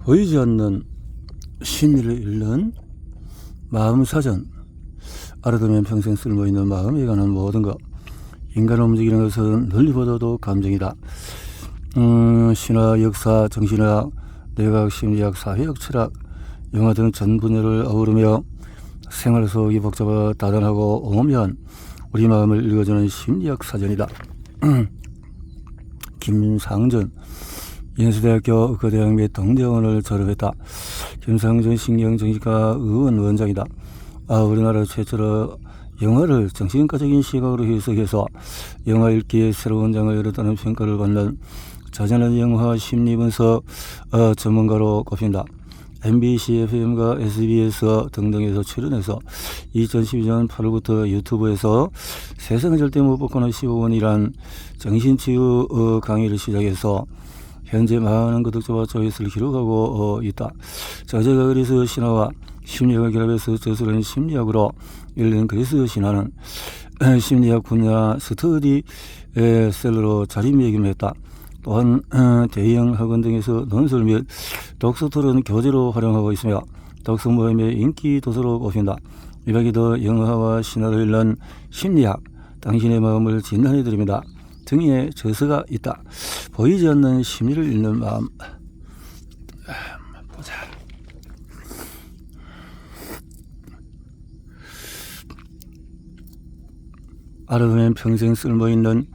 보이지 않는 심리를 읽는 마음사전. 알아두면 평생 쓸모있는 마음에 관한 모든 것. 인간을 움직이는 것은 널리보다도 감정이다. 신화, 역사, 정신학, 뇌과학, 심리학, 사회학, 철학, 영화 등 전 분야를 어우르며 생활 속이 복잡하고 다단하고 오묘한 우리 마음을 읽어주는 심리학 사전이다. 김상전, 연수대학교 의과대학 및 동대원을 졸업했다. 김상전 신경정신과 의원 원장이다. 우리나라 최초로 영화를 정신과적인 시각으로 해석해서 영화 읽기에 새로운 장을 열었다는 평가를 받는 자전한 영화 심리분석 전문가로 꼽힌다. MBC, FM과 SBS 등등에서 출연해서 2012년 8월부터 유튜브에서 세상을 절대 못 벗고는 15원이란 정신치유 강의를 시작해서 현재 많은 구독자와 조회수를 기록하고 있다. 저자가 그리스 신화와 심리학을 결합해서 저술한 심리학으로 읽는 그리스 신화는 심리학 분야 스터디셀러로 자리매김했다. 또한 대형 학원 등에서 논술 및 독서 토론 교재로 활용하고 있으며 독서 모임의 인기 도서로 꼽힌다. 이 밖에도 영화와 신화를 읽는 심리학, 당신의 마음을 진단해 드립니다 등의 저서가 있다. 보이지 않는 심리를 읽는 마음. 보자. 알아두면 평생 쓸모있는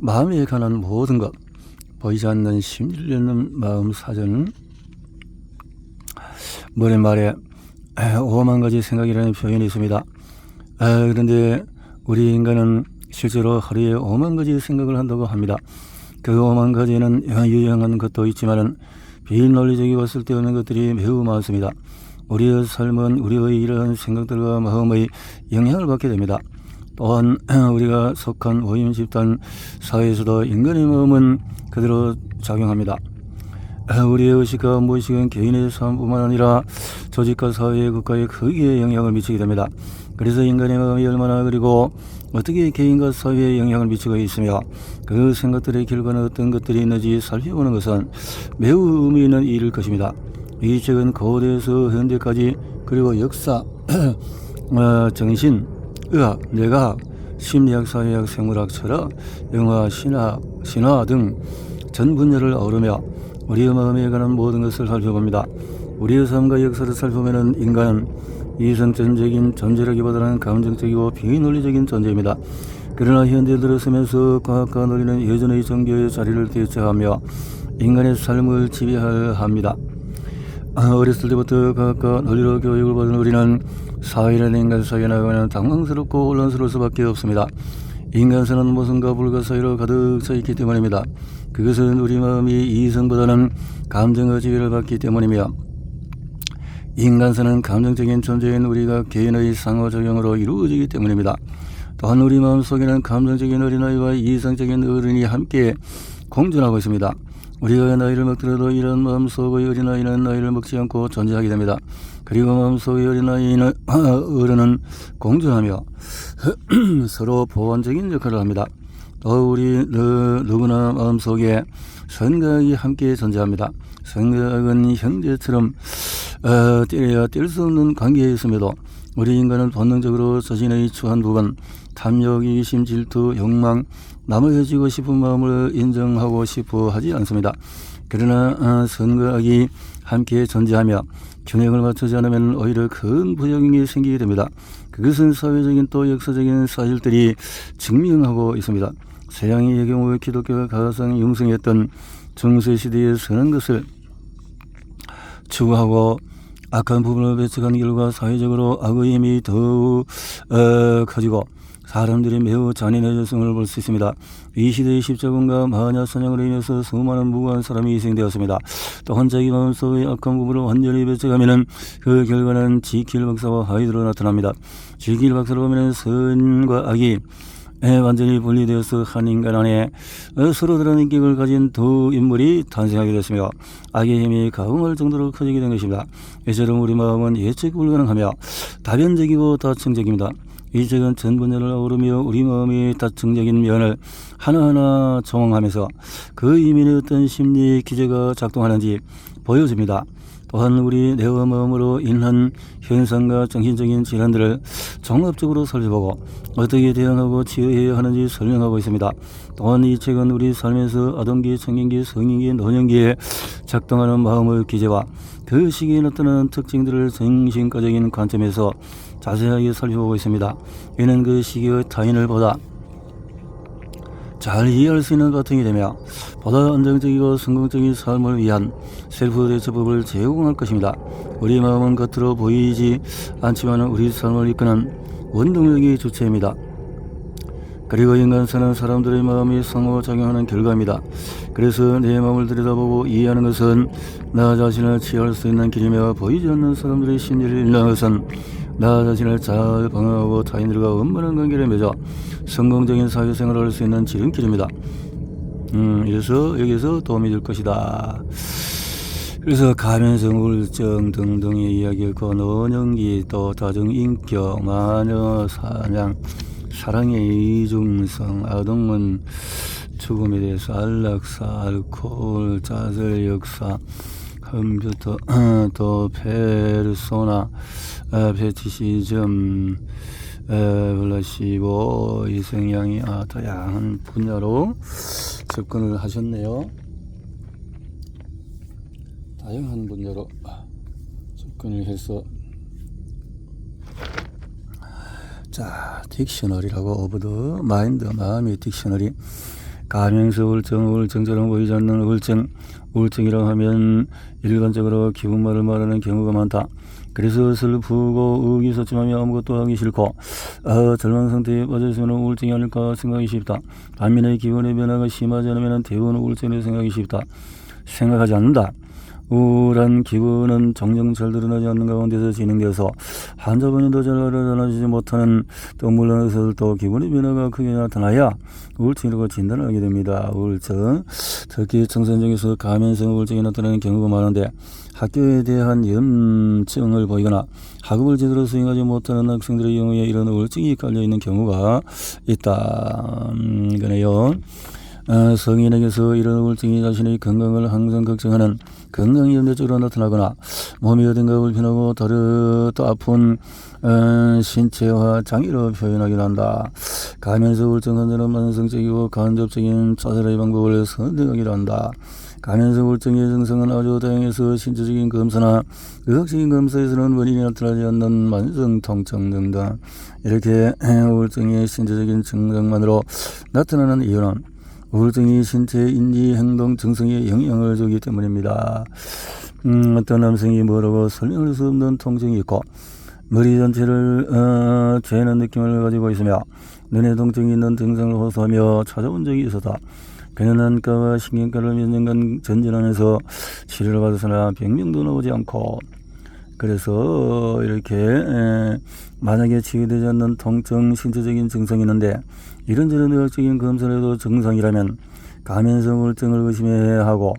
마음에 관한 모든 것. 보이지 않는 심리를 읽는 마음 사전. 머리 말에 5만 가지 생각이라는 표현이 있습니다. 그런데 우리 인간은 실제로 하루에 5만 가지 생각을 한다고 합니다. 그 5만 가지는 유용한 것도 있지만 비논리적이고 쓸데없는 것들이 매우 많습니다. 우리의 삶은 우리의 이러한 생각들과 마음의 영향을 받게 됩니다. 또한 우리가 속한 모임, 집단, 사회에서도 인간의 마음은 그대로 작용합니다. 우리의 의식과 무의식은 개인의 삶뿐만 아니라 조직과 사회, 국가에 크게 영향을 미치게 됩니다. 그래서 인간의 마음이 얼마나 그리고 어떻게 개인과 사회에 영향을 미치고 있으며 그 생각들의 결과는 어떤 것들이 있는지 살펴보는 것은 매우 의미 있는 일일 것입니다. 이 책은 고대에서 현대까지 그리고 역사, 정신, 의학, 뇌과학, 심리학, 사회학, 생물학, 철학, 영화, 신화 등 전 분야를 어우르며 우리의 마음에 관한 모든 것을 살펴봅니다. 우리의 삶과 역사를 살펴보면 인간은 이성적인 존재라기보다는 감정적이고 비논리적인 존재입니다. 그러나 현대 들어서면서 과학과 논리는 예전의 종교의 자리를 대체하며 인간의 삶을 지배합니다. 어렸을 때부터 과학과 논리로 교육을 받은 우리는 사회라는 인간 사이에 나가면 당황스럽고 혼란스러울 수밖에 없습니다. 인간사는 모성과 불가 사이로 가득 차 있기 때문입니다. 그것은 우리 마음이 이성보다는 감정의 지배를 받기 때문이며 인간사는 감정적인 존재인 우리가 개인의 상호작용으로 이루어지기 때문입니다. 또한 우리 마음속에는 감정적인 어린아이와 이성적인 어른이 함께 공존하고 있습니다. 우리가 나이를 먹더라도 이런 마음속의 어린아이는 나이를 먹지 않고 존재하게 됩니다. 그리고 마음속의 어른은 공존하며 서로 보완적인 역할을 합니다. 또 우리 누구나 마음속에 생각이 함께 존재합니다. 생각은 형제처럼 때려야 뗄 수 없는 관계에 있음에도 우리 인간은 본능적으로 자신의 추한 부분, 탐욕, 이심, 질투, 욕망, 남을 해주고 싶은 마음을 인정하고 싶어 하지 않습니다. 그러나 선과 악이 함께 존재하며 균형을 맞추지 않으면 오히려 큰 부작용이 생기게 됩니다. 그것은 사회적인 또 역사적인 사실들이 증명하고 있습니다. 서양의 경우 기독교가 가장 융성했던 중세시대의 선한 것을 추구하고 악한 부분을 배척한 결과 사회적으로 악의 힘이 더욱 커지고 사람들이 매우 잔인해졌음을 볼 수 있습니다. 이 시대의 십자군과 마녀 사냥으로 인해서 수많은 무고한 사람이 희생되었습니다. 또한 자기 마음속의 악한 부분을 완전히 배척하면 그 결과는 지킬 박사와 하이드로 나타납니다. 지킬 박사로 보면 선과 악이 완전히 분리되어서 한 인간 안에 서로 다른 인격을 가진 두 인물이 탄생하게 됐으며 악의 힘이 가공할 정도로 커지게 된 것입니다. 이처럼 우리 마음은 예측 불가능하며 다변적이고 다층적입니다. 이 책은 전 분야를 어우르며 우리 마음이 다층적인 면을 하나하나 조망하면서 그 이면에 어떤 심리 기제가 작동하는지 보여줍니다. 또한 우리 뇌와 마음으로 인한 현상과 정신적인 질환들을 종합적으로 살펴보고 어떻게 대응하고 치유해야 하는지 설명하고 있습니다. 또한 이 책은 우리 삶에서 아동기, 청년기, 성인기, 노년기에 작동하는 마음의 기제와 그 시기에 나타나는 특징들을 정신과적인 관점에서 자세하게 살펴보고 있습니다. 이는 그 시기의 타인을 보다 잘 이해할 수 있는 바탕이 되며 보다 안정적이고 성공적인 삶을 위한 셀프 대처법을 제공할 것입니다. 우리 마음은 겉으로 보이지 않지만 우리 삶을 이끄는 원동력이 주체입니다. 그리고 인간사는 사람들의 마음이 상호작용하는 결과입니다. 그래서 내 마음을 들여다보고 이해하는 것은 나 자신을 치유할 수 있는 길이며 보이지 않는 사람들의 심리를 읽는 것은 나 자신을 잘 방어하고 타인들과 원만한 관계를 맺어 성공적인 사회생활을 할 수 있는 지름길입니다. 이래서 여기서 도움이 될 것이다. 그래서 가면성, 우울증 등등의 이야기였고 노년기, 또 다중인격, 마녀, 사냥, 사랑의 이중성, 아동은 죽음에 대해서 안락사, 알코올, 자살 역사, 컴퓨터, 또 페르소나, 페티시즘, 플라시보, 이성향이 다양한 분야로 접근을 하셨네요. 다양한 분야로 접근을 해서 자, 딕셔너리라고 오브 더 마인드, 마음의 딕셔너리. 가면서 우울증처럼 보이지 않는 우울증이라고 하면 일반적으로 기분말을 말하는 경우가 많다. 그래서 슬프고 의기소침하며 아무것도 하기 싫고 절망 상태에 빠져있으면 우울증이 아닐까 생각이 쉽다. 반면에 기분의 변화가 심하지 않으면 대부분 우울증이라고 생각이 쉽다. 생각하지 않는다. 우울한 기분은 정녕 잘 드러나지 않는 가운데서 진행되어서 환자분이 잘 알아내지 못하는 또 물러나서 또 기분의 변화가 크게 나타나야 우울증이라고 진단을 하게 됩니다. 우울증, 특히 청소년중에서 가면성 우울증이 나타나는 경우가 많은데 학교에 대한 염증을 보이거나 학업을 제대로 수행하지 못하는 학생들의 경우에 이런 우울증이 깔려있는 경우가 있다. 그네요. 성인에게서 이런 우울증이 자신의 건강을 항상 걱정하는 건강염려적으로 나타나거나 몸이 어딘가 불편하고 또 아픈 신체화 장애로 표현하기도 한다. 가면서 우울증 환자는 만성적이고 간접적인 자살의 방법을 선택하기도 한다. 가면서 우울증의 증상은 아주 다양해서 신체적인 검사나 의학적인 검사에서는 원인이 나타나지 않는 만성 통증 등등 이렇게 우울증의 신체적인 증상만으로 나타나는 이유는 우울증이 신체, 인지, 행동, 증상에 영향을 주기 때문입니다. 어떤 남성이 뭐라고 설명할 수 없는 통증이 있고 머리 전체를 죄는 느낌을 가지고 있으며 눈에 통증이 있는 증상을 호소하며 찾아온 적이 있었다. 그는 안과와 신경과를 몇 년간 전진하면서 치료를 받았으나 병명도 나오지 않고 그래서 이렇게 만약에 치유되지 않는 통증, 신체적인 증상이 있는데 이런저런 의학적인 검사를 해도 정상이라면 가면성 우울증을 의심해야 하고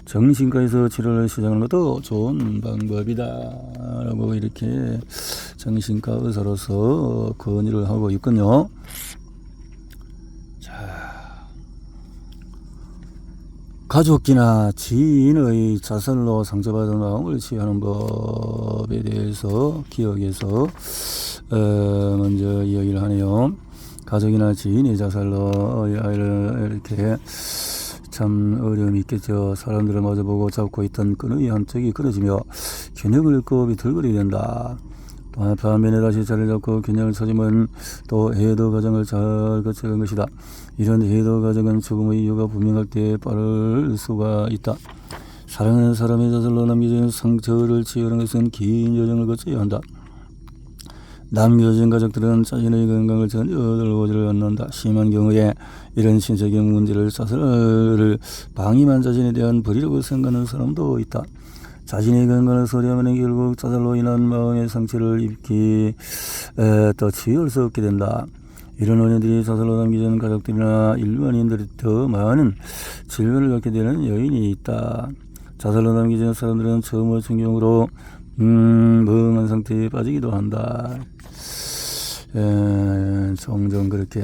정신과에서 치료를 시작하는 것도 좋은 방법이다 라고 이렇게 정신과 의사로서 건의를 하고 있군요. 자, 가족이나 지인의 자살로 상처받은 마음을 치유하는 법에 대해서 기억해서 먼저 이야기를 하네요. 가족이나 지인의 자살로 이렇게 참 어려움이 있겠죠. 사람들을 마주보고 잡고 있던 끈의 한쪽이 끊어지며 균형을 잃고 비틀거리게 된다. 또 반면에 다시 자리를 잡고 균형을 찾으면 또 해도 과정을 잘 거쳐간 것이다. 이런 해도 과정은 죽음의 이유가 분명할 때 빠를 수가 있다. 사랑하는 사람의 자살로 남겨진 상처를 치유하는 것은 긴 여정을 거쳐야 한다. 남겨진 가족들은 자신의 건강을 전혀 돌보지를 않는다. 심한 경우에 이런 신체적인 문제를 자살을 방임한 자신에 대한 벌이라고 생각하는 사람도 있다. 자신의 건강을 소리하면 결국 자살로 인한 마음의 상처를 입기 또 치유할 수 없게 된다. 이런 원인들이 자살로 남겨진 가족들이나 일반인들이 더 많은 질병을 갖게 되는 요인이 있다. 자살로 남겨진 사람들은 처음의 충격으로 멍한 상태에 빠지기도 한다. 종종 그렇게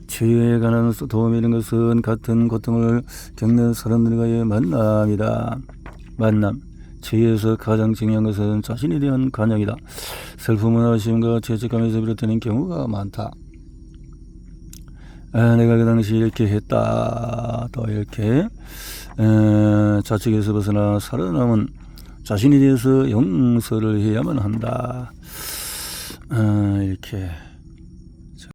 치유에 관한 도움이 되는 것은 같은 고통을 겪는 사람들과의 만남이다. 만남. 죄에서 가장 중요한 것은 자신에 대한 관념이다. 슬픔은 아쉬움과 죄책감에서 비롯되는 경우가 많다. 내가 그 당시 이렇게 했다. 또 이렇게 자책에서 벗어나 살아남은 자신에 대해서 용서를 해야만 한다. 이렇게